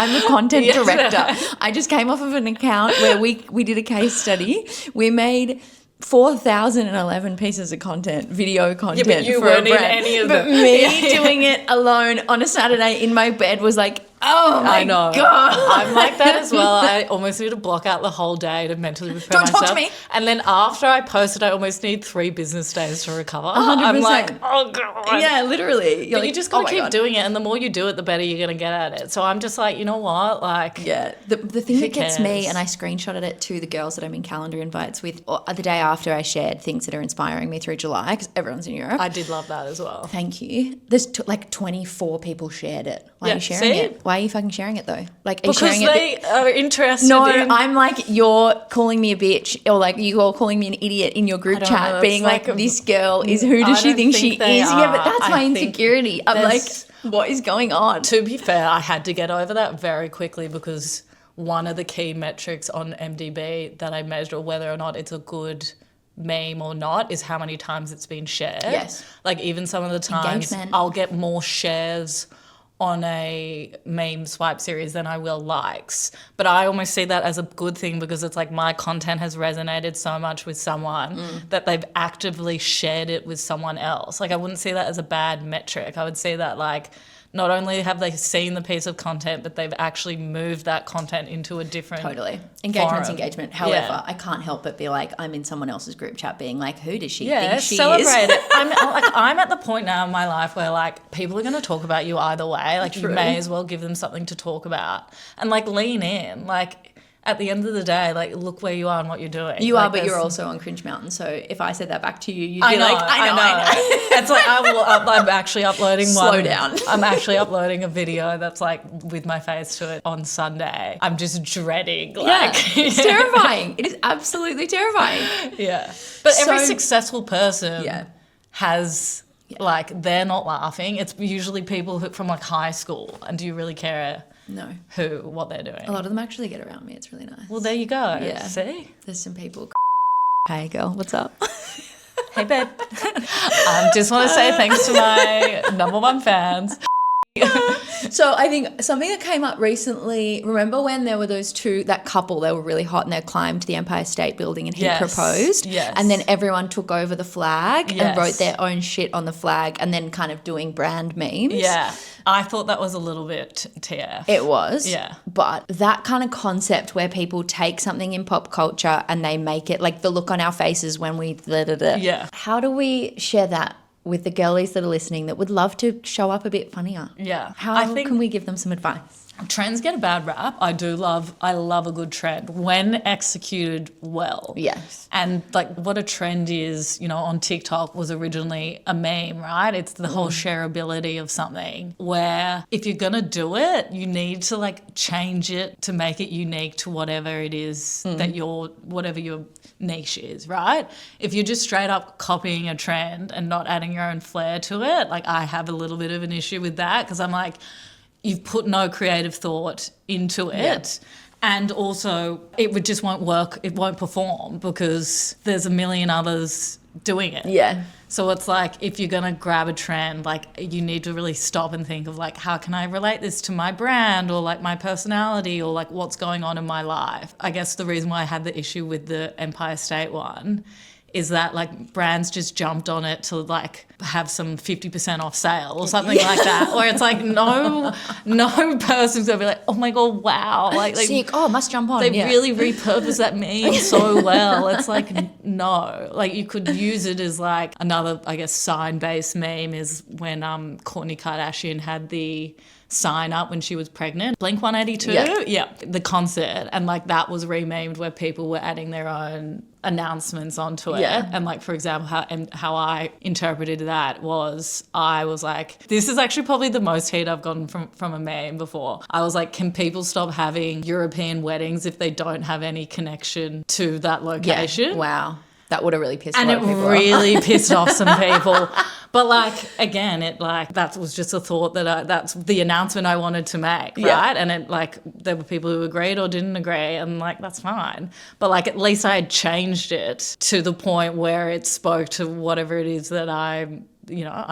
director. I just came off of an account where we did a case study. We made 4,011 pieces of content, video content. Yeah, but you weren't in any of them. But me doing it alone on a Saturday in my bed was like, oh my God. I'm like that as well. I almost need to block out the whole day to mentally prepare myself. Don't talk to me. And then after I post it, I almost need 3 business days to recover. 100%. I'm like, oh God. Yeah, literally. But you just got to keep doing it, and the more you do it, the better you're going to get at it. So I'm just like, you know what? Like, yeah. The thing that gets me, and I screenshotted it to the girls that I'm in calendar invites with, the day after I shared things that are inspiring me through July, because everyone's in Europe. I did love that as well. Thank you. There's like 24 people shared it. Why are you sharing it? Why are you fucking sharing it though? Like, are you sharing they are interested I'm like, you're calling me a bitch, or like you're calling me an idiot in your group chat, being like this girl is, who does she think she is? Yeah, but that's my insecurity. I'm like, what is going on? To be fair, I had to get over that very quickly, because one of the key metrics on MDB that I measure whether or not it's a good meme or not is how many times it's been shared. Yes. Like even some of the times I'll get more shares on a meme swipe series than I will likes. But I almost see that as a good thing, because it's like my content has resonated so much with someone that they've actively shared it with someone else. Like I wouldn't see that as a bad metric. I would see that like, not only have they seen the piece of content, but they've actually moved that content into a different Engagement's engagement. However, I can't help but be like, I'm in someone else's group chat being like, who does she think she celebrate is? it. I'm at the point now in my life where like people are going to talk about you either way. Like you may as well give them something to talk about and like lean in. Like at the end of the day, like look where you are and what you're doing. You are, but you're also on Cringe Mountain. So if I said that back to you, you'd be like, I know. It's like I'm actually uploading Slow down. I'm actually uploading a video that's like with my face to it on Sunday. I'm just dreading. Like, it's terrifying. It is absolutely terrifying. Yeah. But every successful person has like, they're not laughing. It's usually people from like high school. And do you really care? No. What they're doing? A lot of them actually get around me. It's really nice. Well, there you go. Yeah. See? There's some people. Hey, girl. What's up? Hey, babe. Just want to say thanks to my #1 fans. So I think something that came up recently, remember when there were that couple, they were really hot and they climbed the Empire State Building and he proposed? Yes. And then everyone took over the flag Yes. and wrote their own shit on the flag and then kind of doing brand memes. Yeah. I thought that was a little bit TF. It was. Yeah. But that kind of concept where people take something in pop culture and they make it, like the look on our faces when we Yeah. How do we share that with the girlies that are listening that would love to show up a bit funnier? Yeah. How can we give them some advice? Trends get a bad rap. I love a good trend when executed well. Yes. And like what a trend is, on TikTok was originally a meme, right? It's the whole shareability of something where if you're going to do it, you need to like change it to make it unique to whatever it is that whatever your niche is, right? If you're just straight up copying a trend and not adding your own flair to it, like I have a little bit of an issue with that because I'm like, you've put no creative thought into it. Yeah. And also, just won't work. It won't perform because there's a million others doing it. Yeah. So it's like if you're going to grab a trend, like you need to really stop and think of like, how can I relate this to my brand or like my personality or like what's going on in my life? I guess the reason why I had the issue with the Empire State one is that like brands just jumped on it to like have some 50% off sale or something like that. Or it's like no person's gonna be like, oh my God, wow. Like sick, must jump on. They really repurposed that meme so well. It's like, no. Like you could use it as like another, I guess, sign-based meme is when Kourtney Kardashian had the sign up when she was pregnant. Blink-182? Yeah. The concert. And like that was rememed where people were adding their own announcements onto it. Yeah. And like, for example, how I interpreted that was I was like, this is actually probably the most heat I've gotten from a meme before. I was like, can people stop having European weddings if they don't have any connection to that location? Yeah. Wow. That would have really pissed and a lot of people off. really pissed off some people. But like, again, it like, that was just a thought that's the announcement I wanted to make, right? And it like, there were people who agreed or didn't agree and like, that's fine. But like, at least I had changed it to the point where it spoke to whatever it is that I'm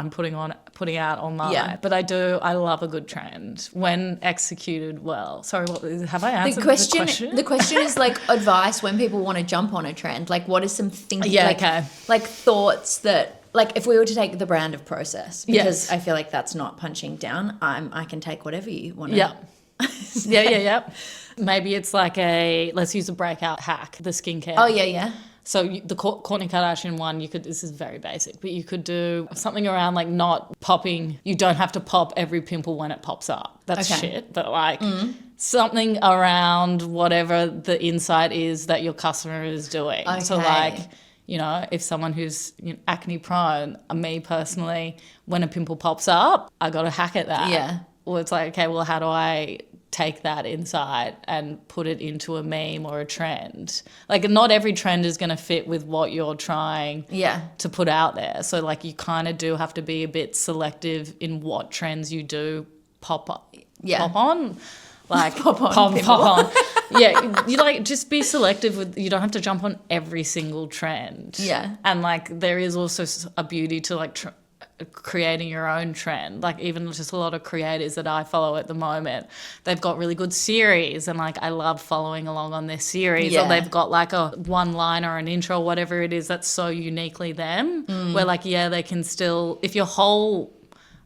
putting out online. Yeah. But I love a good trend when executed well. Sorry, have I answered the question? The question is like advice when people want to jump on a trend. Like what is some thinking, like thoughts that, like if we were to take the brand of process, because I feel like that's not punching down. I can take whatever you want to. Yeah. Yeah. Maybe it's like let's use a breakout hack, the skincare. Oh, yeah. So the Kourtney Kardashian one, this is very basic, but you could do something around like not popping. You don't have to pop every pimple when it pops up. That's shit. But like something around whatever the insight is that your customer is doing. Okay. So like, if someone who's acne prone, me personally, when a pimple pops up, I got to hack at that. Yeah. Or it's like, okay, well, how do I take that insight and put it into a meme or a trend? Like not every trend is going to fit with what you're trying to put out there. So like you kind of do have to be a bit selective in what trends you do pop on. Like pop on. Yeah, you like just be selective with. You don't have to jump on every single trend. Yeah, and like there is also a beauty to like creating your own trend. Like even just a lot of creators that I follow at the moment, they've got really good series, and like I love following along on their series. Or they've got like a one line or an intro, whatever it is that's so uniquely them. Where like they can still, if your whole,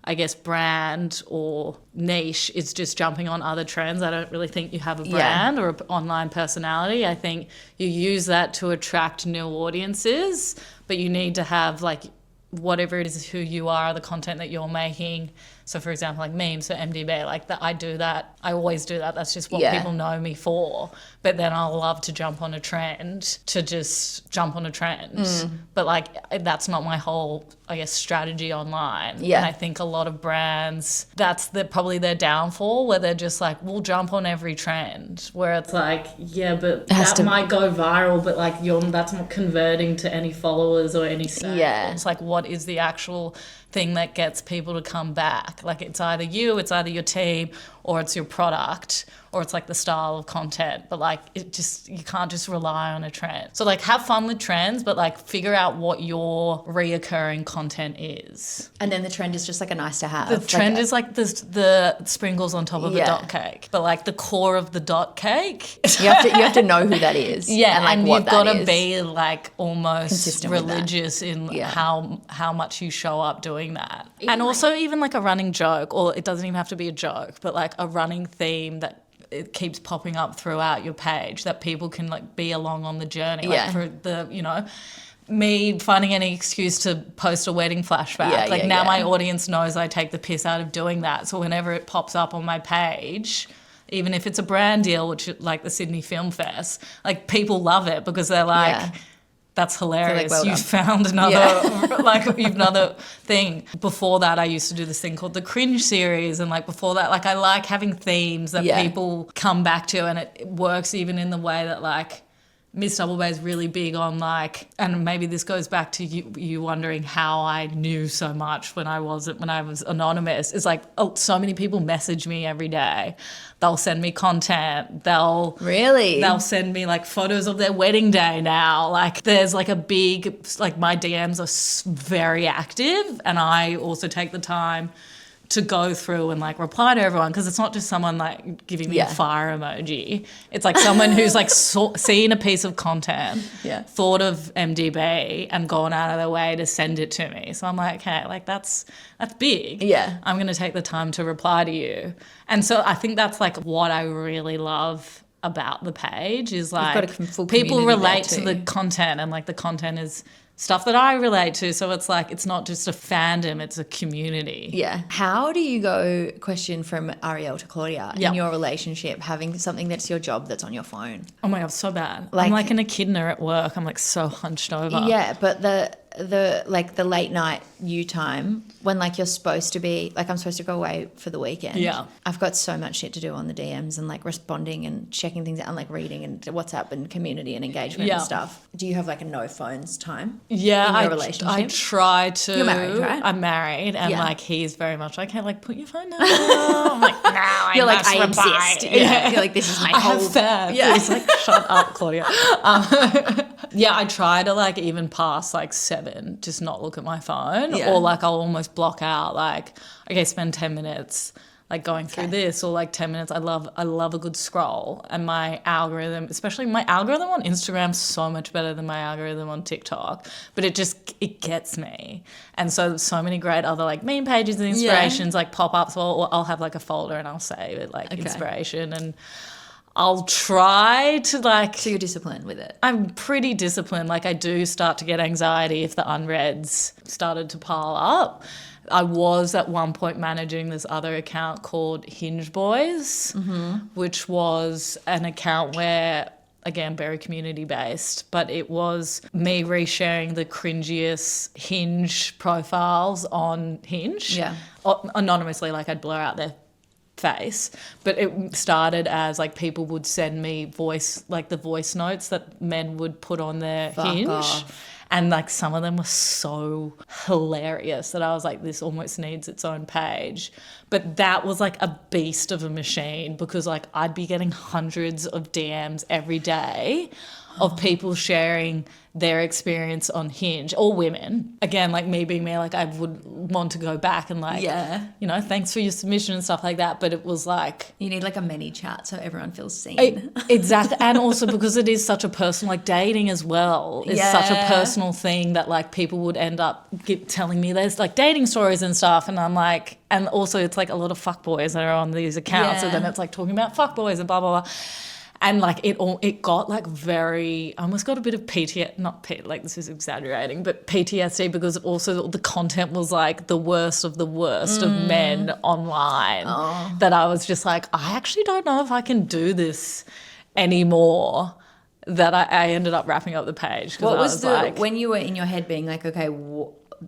I guess, brand or niche is just jumping on other trends, I don't really think you have a brand or an online personality. I think you use that to attract new audiences, but you need to have like whatever it is who you are, the content that you're making. So for example, like memes for MDB, like that, I do that. I always do that. That's just what people know me for. But then I'll love to jump on a trend to just jump on a trend. But like, that's not my whole, I guess, strategy online. Yeah. And I think a lot of brands, that's probably their downfall, where they're just like, we'll jump on every trend. Where it's like, but that might go viral, but like that's not converting to any followers or any sales. Yeah. It's like, what is the actual thing that gets people to come back? Like it's either you, it's either your team, or it's your product, or it's like the style of content, but like you can't just rely on a trend. So like have fun with trends, but like figure out what your reoccurring content is. And then the trend is just like a nice to have. The trend is like the sprinkles on top of a dot cake, but like the core of the dot cake. You have to know who that is. Yeah, and, like, and what you've got that to is. be like almost Consistent religious in Yeah. how much you show up doing that. And also even like a running joke, or it doesn't even have to be a joke, but like a running theme that it keeps popping up throughout your page that people can like be along on the journey. Yeah. Like for the, me finding any excuse to post a wedding flashback. Now my audience knows I take the piss out of doing that. So whenever it pops up on my page, even if it's a brand deal, which like the Sydney Film Fest, like people love it because they're like, that's hilarious. Well you done. found another, you've another thing. Before that, I used to do this thing called the Cringe series. And like before that, like I like having themes that people come back to, and it works even in the way that like Miss Double Bay is really big on like, and maybe this goes back to you wondering how I knew so much when I was anonymous. It's like, so many people message me every day. They'll send me content. They'll send me like photos of their wedding day now. Like there's like a big, like my DMs are very active, and I also take the time to go through and like reply to everyone, because it's not just someone like giving me a fire emoji. It's like someone who's like seen a piece of content, thought of MDB and gone out of their way to send it to me. So I'm like, okay, like that's big. Yeah. I'm going to take the time to reply to you. And so I think that's like what I really love about the page is like got a full people community relate there to the content, and like the content is stuff that I relate to. So it's like, it's not just a fandom, it's a community. Yeah. How do you go, question from Ariel to Claudia, in your relationship, having something that's your job that's on your phone? Oh my God, so bad. I'm like an echidna at work. I'm like so hunched over. Yeah, but the late night you time when like you're supposed to be, like I'm supposed to go away for the weekend. Yeah. I've got so much shit to do on the DMs and like responding and checking things out and like reading and WhatsApp and community and engagement and stuff. Do you have like a no phones time? Yeah, in your relationship? I try to. You're married, right? I'm married, and like he's very much like, hey, like put your phone down. I'm like, no, I You're like, must I reply. insist. Yeah. You're like, this is my whole. have fans. Yeah. He's like, shut up, Claudia. Yeah, I try to like even past like 7, just not look at my phone, or like I'll almost block out like, okay, spend 10 minutes like going through this, or like 10 minutes. I love a good scroll, and my algorithm, especially my algorithm on Instagram, so much better than my algorithm on TikTok, but it gets me. And so many great other like meme pages and inspirations like pop up. So I'll have like a folder and I'll save it like inspiration, and I'll try to like... So you're disciplined with it? I'm pretty disciplined. Like I do start to get anxiety if the unreads started to pile up. I was at one point managing this other account called Hinge Boys, which was an account where, again, very community based, but it was me resharing the cringiest Hinge profiles on Hinge. Yeah. Anonymously, like I'd blur out their face, but it started as like people would send me the voice notes that men would put on their Hinge off. And like some of them were so hilarious that I was like, this almost needs its own page. But that was like a beast of a machine, because like I'd be getting hundreds of DMs every day of people sharing their experience on Hinge, or women. Again, like me being me, like I would want to go back and like, thanks for your submission and stuff like that. But it was like... You need like a mini chat so everyone feels seen. Exactly. And also because it is such a personal, like dating as well is such a personal thing that like people would end up telling me there's like dating stories and stuff. And I'm like, and also it's like a lot of fuckboys that are on these accounts. So then it's like talking about fuckboys and blah, blah, blah. And like it got like I almost got a bit of this is exaggerating, but PTSD, because also the content was like the worst of men online, that I was just like, I actually don't know if I can do this anymore, that I ended up wrapping up the page. What was when you were in your head being like, okay,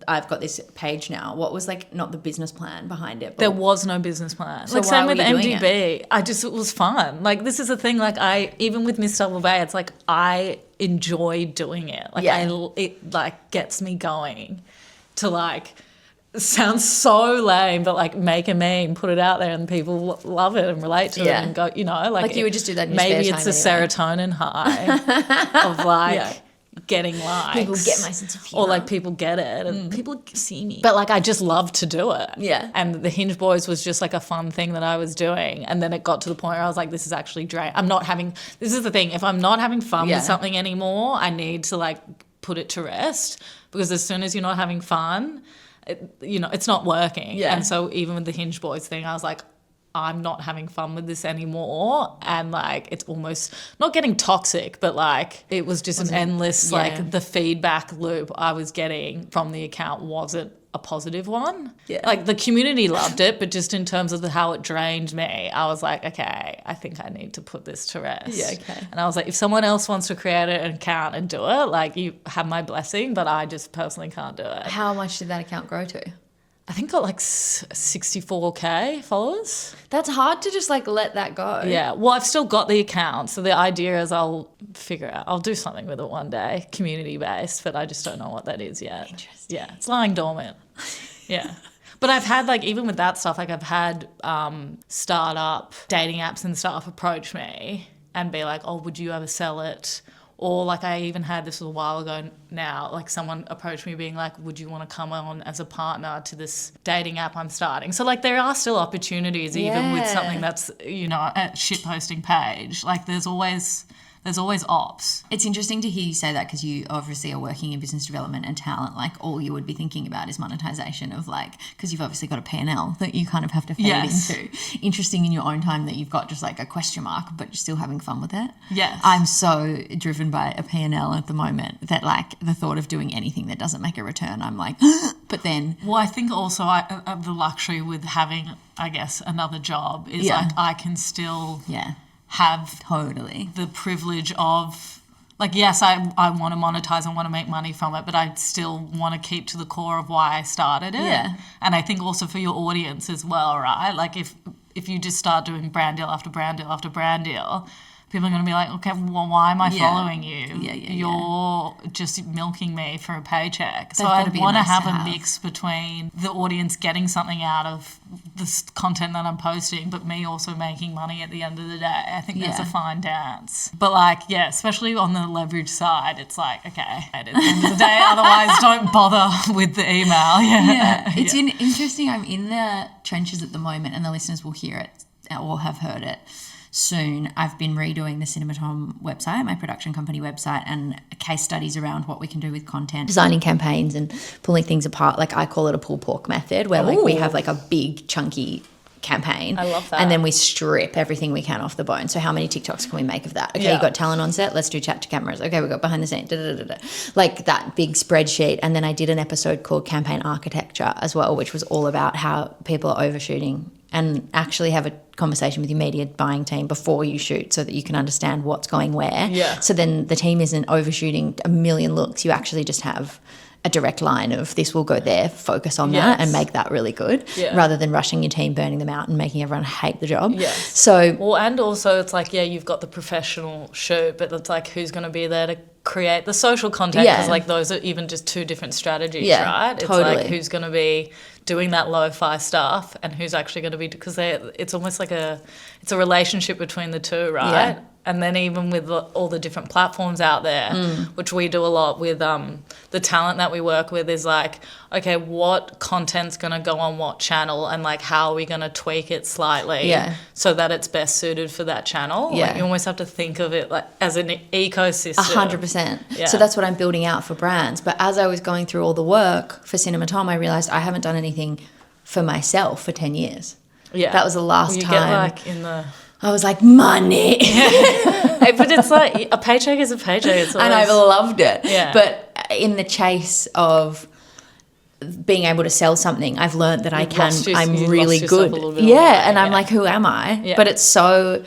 I've got this page now, what was like not the business plan behind it? There was no business plan. So like why same were with you doing MDB. It was fun. Like this is the thing, like even with Miss Double Bay, it's like I enjoy doing it. Like it like gets me going to like sounds so lame, but like make a meme, put it out there, and people love it and relate to it and go, you know, like you would just do that in your maybe spare it's time a anyway. serotonin high of like getting likes. People get my sense of humor. Or like people get it and people see me. But like I just love to do it. Yeah. And the Hinge Boys was just like a fun thing that I was doing. And then it got to the point where I was like, this is actually this is the thing. If I'm not having fun with something anymore, I need to like put it to rest, because as soon as you're not having fun, it's not working. Yeah. And so even with the Hinge Boys thing, I was like, I'm not having fun with this anymore. And like, it's almost not getting toxic, but like it was just an endless, like the feedback loop I was getting from the account wasn't a positive one. Yeah. Like the community loved it, but just in terms of how it drained me, I was like, okay, I think I need to put this to rest. Yeah, okay. And I was like, if someone else wants to create an account and do it, like you have my blessing, but I just personally can't do it. How much did that account grow to? I think got like 64K followers. That's hard to just like let that go. Yeah. Well, I've still got the account. So the idea is I'll do something with it one day, community based, but I just don't know what that is yet. Interesting. Yeah. It's lying dormant. Yeah. But I've had like, even with that stuff, like I've had startup dating apps and stuff approach me and be like, oh, would you ever sell it? Or like I even had, this was a while ago now, like someone approached me being like, would you want to come on as a partner to this dating app I'm starting? So like there are still opportunities even with something that's, you know, a shitposting page. Like there's always ops. It's interesting to hear you say that, because you obviously are working in business development and talent. Like all you would be thinking about is monetization of like, because you've obviously got a PNL that you kind of have to feed into. Interesting in your own time that you've got just like a question mark, but you're still having fun with it. Yes. I'm so driven by a PNL at the moment that like the thought of doing anything that doesn't make a return, I'm like, but then. Well, I think also I have the luxury with having, I guess, another job is like I can still have totally the privilege of like, yes, I want to monetize, I want to make money from it, but I still want to keep to the core of why I started it. Yeah. And I think also for your audience as well, right? Like if you just start doing brand deal after brand deal after brand deal, people are going to be like, okay, well, why am I following you? You're just milking me for a paycheck. So I want to have a mix between the audience getting something out of the content that I'm posting, but me also making money at the end of the day. I think that's a fine dance. But like, especially on the leverage side, it's like, okay, at the end of the day, otherwise don't bother with the email. It's interesting. I'm in the trenches at the moment, and the listeners will hear it or have heard it soon. I've been redoing the Cinematom website, my production company website, and case studies around what we can do with content. Designing campaigns and pulling things apart. Like I call it a pull pork method, where like we have like a big chunky campaign. I love that. And then we strip everything we can off the bone. So how many TikToks can we make of that? Okay, you got talent on set, let's do chat to cameras. Okay, we got behind the scenes, like that big spreadsheet. And then I did an episode called Campaign Architecture as well, which was all about how people are overshooting, and actually have a conversation with your media buying team before you shoot so that you can understand what's going where. Yeah. So then the team isn't overshooting a million looks. You actually just have a direct line of this will go there, focus on that and make that really good, rather than rushing your team, burning them out and making everyone hate the job. Yes. So, well, and also it's like, you've got the professional shoot, but it's like who's going to be there to create the social content? Because like those are even just two different strategies, right? It's like who's going to be doing that lo-fi stuff and who's actually going to be, because it's almost like it's a relationship between the two, right? And then even with all the different platforms out there, which we do a lot with the talent that we work with, is like, okay, what content's going to go on what channel, and like how are we going to tweak it slightly so that it's best suited for that channel? Like you almost have to think of it like as an ecosystem. 100%. Yeah. So that's what I'm building out for brands. But as I was going through all the work for Cinematom, I realised I haven't done anything for myself for 10 years. Yeah. That was the last time. Get like in the... I was like, money. But it's like a paycheck is a paycheck. It's always... And I've loved it. Yeah. But in the chase of being able to sell something, I've learned that I'm really good. And I'm like, who am I? Yeah. But it's so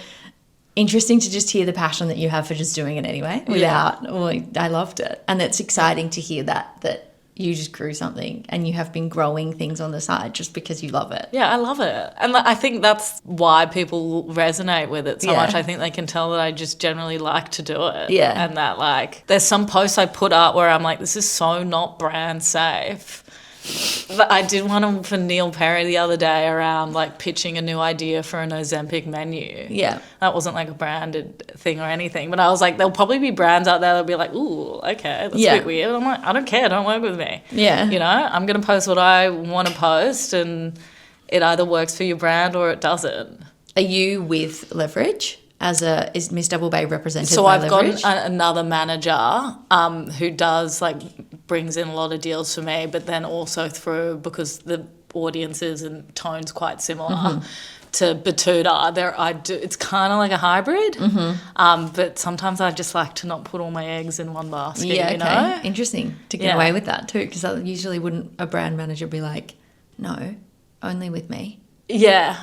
interesting to just hear the passion that you have for just doing it anyway I loved it. And it's exciting to hear that you just grew something and you have been growing things on the side just because you love it. Yeah, I love it. And I think that's why people resonate with it so much. I think they can tell that I just generally like to do it. Yeah. And that like there's some posts I put up where I'm like, this is so not brand safe. But I did one for Neil Perry the other day around like pitching a new idea for an Ozempic menu. Yeah. That wasn't like a branded thing or anything, but I was like, there'll probably be brands out there that'll be like, ooh, okay, that's a bit weird. I'm like, I don't care, don't work with me. Yeah. You know, I'm going to post what I want to post, and it either works for your brand or it doesn't. Are you with Leverage? Is Miss Double Bay represented so by I've Leverage? got another manager who does brings in a lot of deals for me, but then also through, because the audiences and tone's quite similar to Betoota, it's kind of like a hybrid, but sometimes I just like to not put all my eggs in one basket. Yeah, you know? Interesting to get away with that too, because usually wouldn't a brand manager be like, no, only with me? Yeah.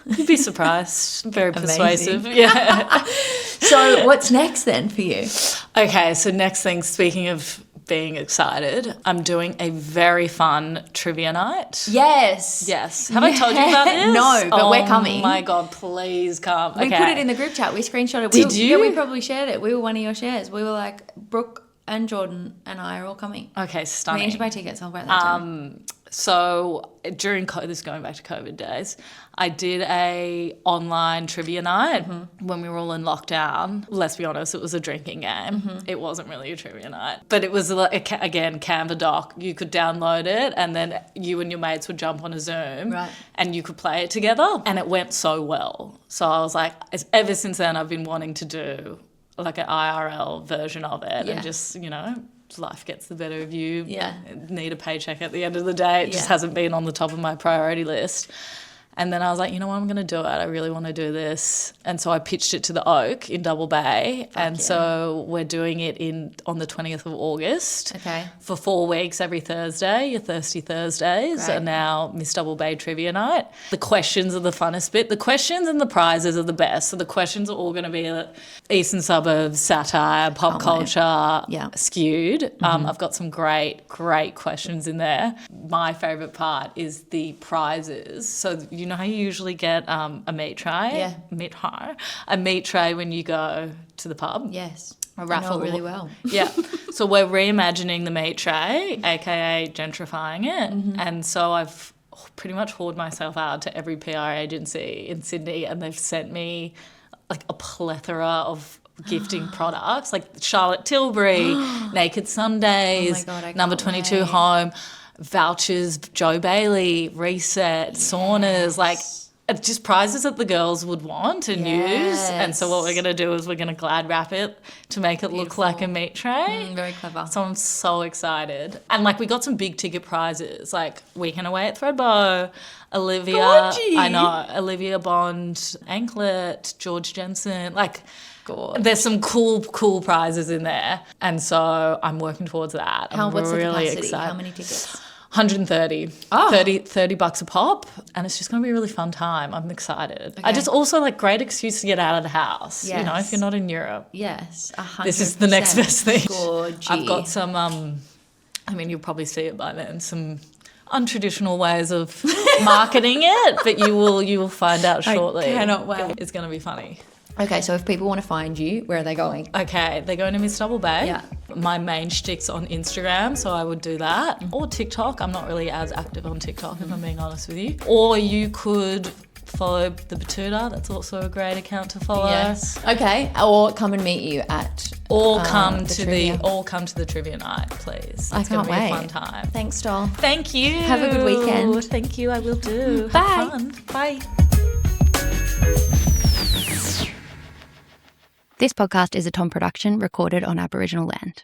You'd be surprised. Very persuasive. Yeah. So what's next then for you? Okay, so next thing, speaking of being excited, I'm doing a very fun trivia night. Yes. Have I told you about this? No, but we're coming. Oh my God, please come. We put it in the group chat. We screenshot it. Did you? Yeah, we probably shared it. We were one of your shares. We were like, Brooke and Jordan and I are all coming. Okay, stunning. We need to buy tickets. I'll write that down. So during this is going back to COVID days, I did a online trivia night when we were all in lockdown. Let's be honest, it was a drinking game. It wasn't really a trivia night, but it was again Canva doc. You could download it, and then you and your mates would jump on a Zoom, and you could play it together. And it went so well. So I was like, ever since then, I've been wanting to do like an IRL version of it, and just life gets the better of you. Need a paycheck at the end of the day. It just hasn't been on the top of my priority list. And then I was like, you know what, I'm going to do it. I really want to do this. And so I pitched it to the Oak in Double Bay. So we're doing it on the 20th of August. Okay. For 4 weeks every Thursday. Your Thirsty Thursdays are now Miss Double Bay Trivia Night. The questions are the funnest bit. The questions and the prizes are the best. So the questions are all going to be Eastern Suburbs, satire, pop culture, skewed. I've got some great questions in there. My favourite part is the prizes. So you know how you usually get a meat tray? A meat tray when you go to the pub? Yes. A raffle. I know it really well. Yeah. So we're reimagining the meat tray, A.K.A. gentrifying it. And so I've pretty much hauled myself out to every PR agency in Sydney, and they've sent me like a plethora of gifting products, like Charlotte Tilbury, Naked Sundays, Number 22 Home, vouchers, Joe Bailey, Reset, saunas, like just prizes that the girls would want and use. And so what we're going to do is we're going to glad wrap it to make it look like a meat tray. Very clever. So I'm so excited. And we got some big ticket prizes, like Weekend Away at Threadbow, Olivia Bond, Anklet, George Jensen, God. There's some cool prizes in there. And so I'm working towards that. What's the really capacity? excited. How many tickets? 130. $30 a pop. And it's just going to be a really fun time. I'm excited. Okay. I just also great excuse to get out of the house. Yes. You know, if you're not in Europe. Yes, 100%. This is the next best thing. Gorgy. I've got some, you'll probably see it by then, some untraditional ways of marketing it, but you will find out shortly. I cannot wait. It's going to be funny. Okay, so if people want to find you, where are they going? Okay, they're going to Miss Double Bay. Yeah. My main shtick's on Instagram, so I would do that. Or TikTok. I'm not really as active on TikTok, if I'm being honest with you. Or you could follow the Betoota. That's also a great account to follow. Yes. Okay, or come and meet you at come to the trivia night, please. I can't wait. It's going to be a fun time. Thanks, doll. Thank you. Have a good weekend. Thank you. I will do. Bye. Have fun. Bye. This podcast is a Tom production recorded on Aboriginal land.